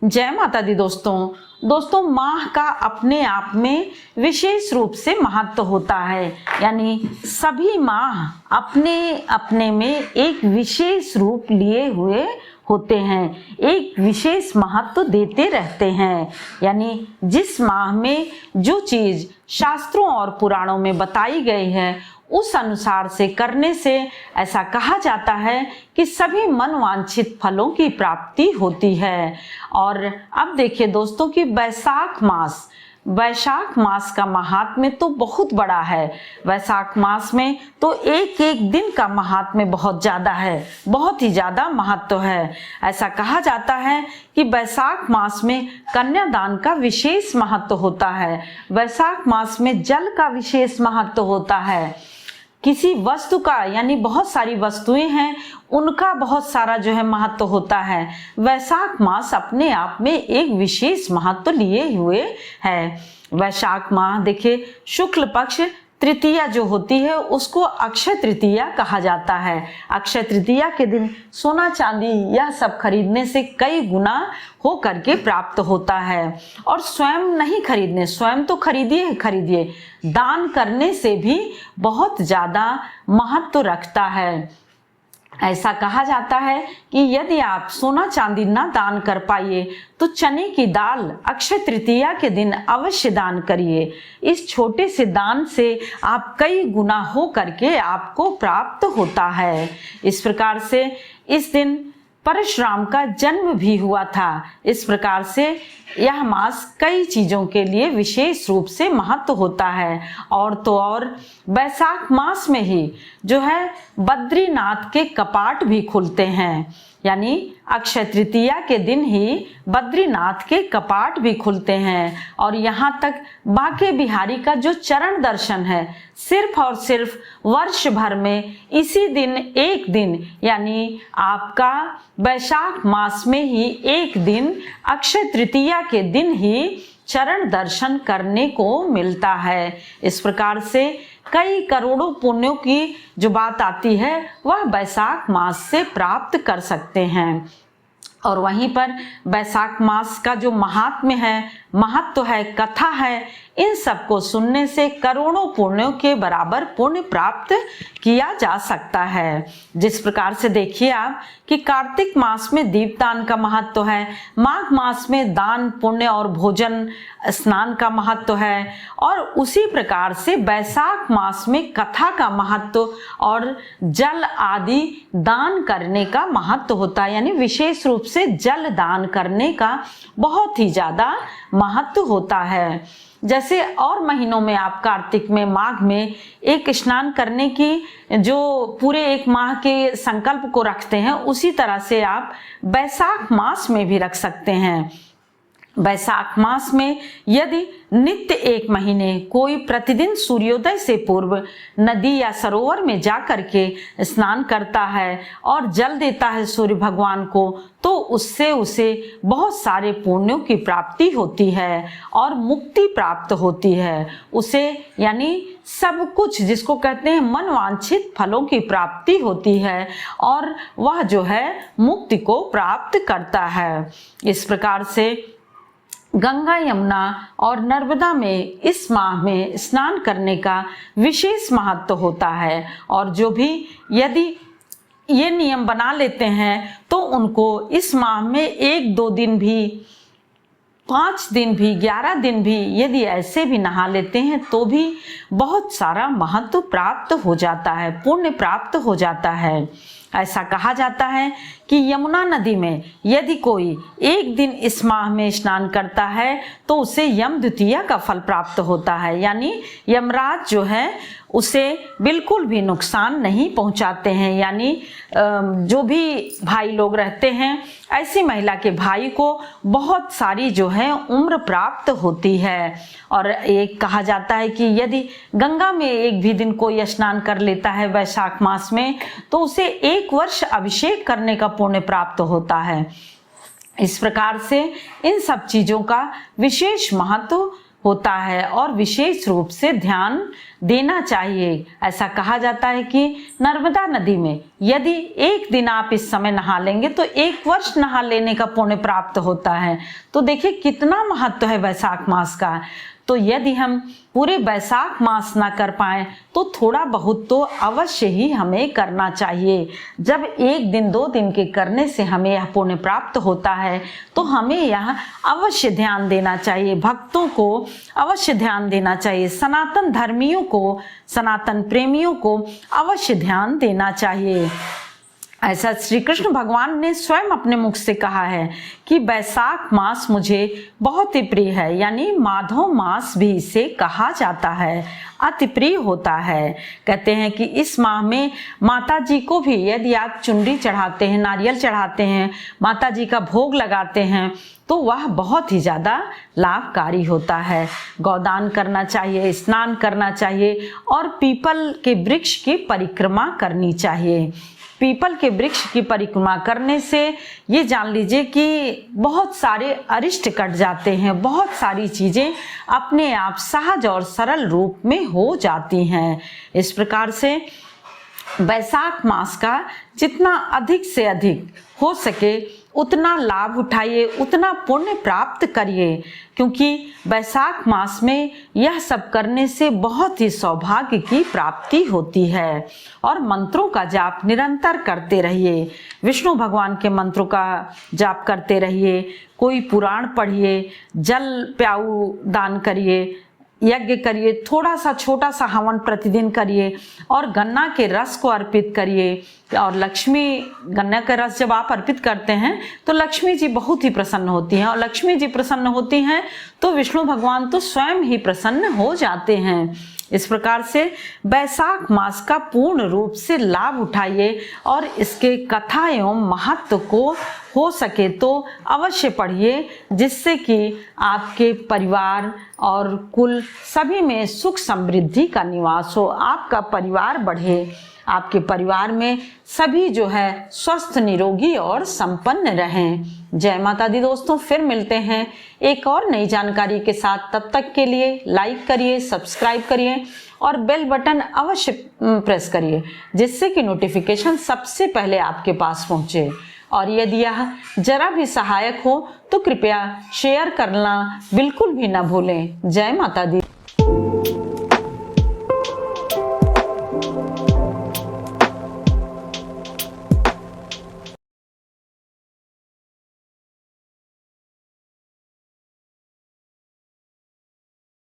जय माता दी दोस्तों माह का अपने आप में विशेष रूप से महत्व होता है। यानी सभी माह अपने अपने में एक विशेष रूप लिए हुए होते हैं, एक विशेष महत्व देते रहते हैं। यानी जिस माह में जो चीज शास्त्रों और पुराणों में बताई गई है उस अनुसार से करने से ऐसा कहा जाता है कि सभी मनवांछित फलों की प्राप्ति होती है। और अब देखिए दोस्तों कि वैशाख मास का महात्म्य तो बहुत बड़ा है। वैशाख मास में तो एक एक दिन का महात्म्य बहुत ज्यादा है, बहुत ही ज्यादा महत्व है। ऐसा कहा जाता है कि वैशाख मास में कन्यादान का विशेष महत्व होता है। वैशाख मास में जल का विशेष महत्व होता है। किसी वस्तु का यानी बहुत सारी वस्तुएं हैं उनका बहुत सारा जो है महत्व होता है। वैशाख मास अपने आप में एक विशेष महत्व लिए हुए है। वैशाख माह देखिए शुक्ल पक्ष तृतीया जो होती है उसको अक्षय तृतीया कहा जाता है। अक्षय तृतीया के दिन सोना चांदी यह सब खरीदने से कई गुना हो करके प्राप्त होता है। और स्वयं नहीं खरीदने, स्वयं तो खरीदिए, दान करने से भी बहुत ज्यादा महत्व रखता है। ऐसा कहा जाता है कि यदि आप सोना चांदी ना दान कर पाइए तो चने की दाल अक्षय तृतीया के दिन अवश्य दान करिए। इस छोटे से दान से आप कई गुना हो करके आपको प्राप्त होता है। इस प्रकार से इस दिन परशुराम का जन्म भी हुआ था। इस प्रकार से यह मास कई चीजों के लिए विशेष रूप से महत्व होता है। और तो और वैशाख मास में ही जो है बद्रीनाथ के कपाट भी खुलते हैं। यानी अक्षय तृतीया के दिन ही बद्रीनाथ के कपाट भी खुलते हैं। और यहाँ तक बांके बिहारी का जो चरण दर्शन है सिर्फ और सिर्फ वर्ष भर में इसी दिन एक दिन यानी आपका वैशाख मास में ही एक दिन अक्षय तृतीया के दिन ही चरण दर्शन करने को मिलता है। इस प्रकार से कई करोड़ों पुण्यों की जो बात आती है वह वैशाख मास से प्राप्त कर सकते हैं। और वहीं पर वैशाख मास का जो महात्म्य है, महत्व है, कथा है, इन सब को सुनने से करोड़ों पुण्यों के बराबर पुण्य प्राप्त किया जा सकता है। जिस प्रकार से देखिए आप कि कार्तिक मास में दीपदान का महत्व है, माघ मास में दान पुण्य और भोजन स्नान का महत्व है, और उसी प्रकार से वैशाख मास में कथा का महत्व और जल आदि दान करने का महत्व होता है। यानी विशेष रूप से जल दान करने का बहुत ही ज्यादा महत्व होता है। जैसे और महीनों में आप कार्तिक में, माघ में एक स्नान करने की जो पूरे एक माह के संकल्प को रखते हैं उसी तरह से आप वैशाख मास में भी रख सकते हैं। वैशाख मास में यदि नित्य एक महीने कोई प्रतिदिन सूर्योदय से पूर्व नदी या सरोवर में जाकर के स्नान करता है और जल देता है सूर्य भगवान को तो उससे उसे बहुत सारे पुण्यों की प्राप्ति होती है और मुक्ति प्राप्त होती है। उसे यानी सब कुछ जिसको कहते हैं मनवांछित फलों की प्राप्ति होती है और वह जो है मुक्ति को प्राप्त करता है। इस प्रकार से गंगा, यमुना और नर्मदा में इस माह में स्नान करने का विशेष महत्व होता है। और जो भी यदि ये नियम बना लेते हैं तो उनको इस माह में 1-2 दिन भी, 5 दिन भी, 11 दिन भी यदि ऐसे भी नहा लेते हैं तो भी बहुत सारा महत्व प्राप्त हो जाता है, पुण्य प्राप्त हो जाता है। ऐसा कहा जाता है कि यमुना नदी में यदि कोई एक दिन इस माह में स्नान करता है तो उसे यम द्वितीया का फल प्राप्त होता है। यानी यमराज जो है उसे बिल्कुल भी नुकसान नहीं पहुंचाते हैं। यानी जो भी भाई लोग रहते हैं ऐसी महिला के भाई को बहुत सारी जो है उम्र प्राप्त होती है। और एक कहा जाता है कि यदि गंगा में एक भी दिन कोई स्नान कर लेता है वैशाख मास में तो उसे 1 वर्ष अभिषेक करने का पुण्य प्राप्त होता है। इस प्रकार से इन सब चीजों का विशेष महत्व होता है और विशेष रूप से ध्यान देना चाहिए। ऐसा कहा जाता है कि नर्मदा नदी में यदि एक दिन आप इस समय नहा लेंगे तो 1 वर्ष नहा लेने का पुण्य प्राप्त होता है। तो देखिए कितना महत्व है वैशाख मास का। तो यदि हम पूरे वैशाख मास ना कर पाए तो थोड़ा बहुत तो अवश्य ही हमें करना चाहिए। जब 1 दिन 2 दिन के करने से हमें यह पुण्य प्राप्त होता है तो हमें यह अवश्य ध्यान देना चाहिए, भक्तों को अवश्य ध्यान देना चाहिए, सनातन धर्मियों को, सनातन प्रेमियों को अवश्य ध्यान देना चाहिए। ऐसा श्री कृष्ण भगवान ने स्वयं अपने मुख से कहा है कि वैशाख मास मुझे बहुत ही प्रिय है, यानी माधव मास भी इसे कहा जाता है, अति प्रिय होता है। कहते हैं कि इस माह में माता जी को भी यदि आप चुनरी चढ़ाते हैं, नारियल चढ़ाते हैं, माता जी का भोग लगाते हैं तो वह बहुत ही ज़्यादा लाभकारी होता है। गौदान करना चाहिए, स्नान करना चाहिए और पीपल के वृक्ष की परिक्रमा करनी चाहिए। पीपल के वृक्ष की परिक्रमा करने से ये जान लीजिए कि बहुत सारे अरिष्ट कट जाते हैं, बहुत सारी चीज़ें अपने आप सहज और सरल रूप में हो जाती हैं। इस प्रकार से वैशाख मास का जितना अधिक से अधिक हो सके उतना लाभ उठाइए, उतना पुण्य प्राप्त करिए, क्योंकि वैशाख मास में यह सब करने से बहुत ही सौभाग्य की प्राप्ति होती है। और मंत्रों का जाप निरंतर करते रहिए, विष्णु भगवान के मंत्रों का जाप करते रहिए, कोई पुराण पढ़िए, जल प्याऊ दान करिए, यज्ञ करिए, थोड़ा सा छोटा सा हवन प्रतिदिन करिए और गन्ना के रस को अर्पित करिए। और लक्ष्मी, गन्ना का रस जब आप अर्पित करते हैं तो लक्ष्मी जी बहुत ही प्रसन्न होती हैं, और लक्ष्मी जी प्रसन्न होती हैं तो विष्णु भगवान तो स्वयं ही प्रसन्न हो जाते हैं। इस प्रकार से वैशाख मास का पूर्ण रूप से लाभ उठाइए और इसके कथा एवं महत्व को हो सके तो अवश्य पढ़िए, जिससे कि आपके परिवार और कुल सभी में सुख समृद्धि का निवास हो, आपका परिवार बढ़े, आपके परिवार में सभी जो है स्वस्थ, निरोगी और संपन्न रहें। जय माता दी दोस्तों, फिर मिलते हैं एक और नई जानकारी के साथ। तब तक के लिए लाइक करिए, सब्सक्राइब करिए और बेल बटन अवश्य प्रेस करिए, जिससे कि नोटिफिकेशन सबसे पहले आपके पास पहुंचे। और यदि यह जरा भी सहायक हो तो कृपया शेयर करना बिल्कुल भी ना भूलें। जय माता दी।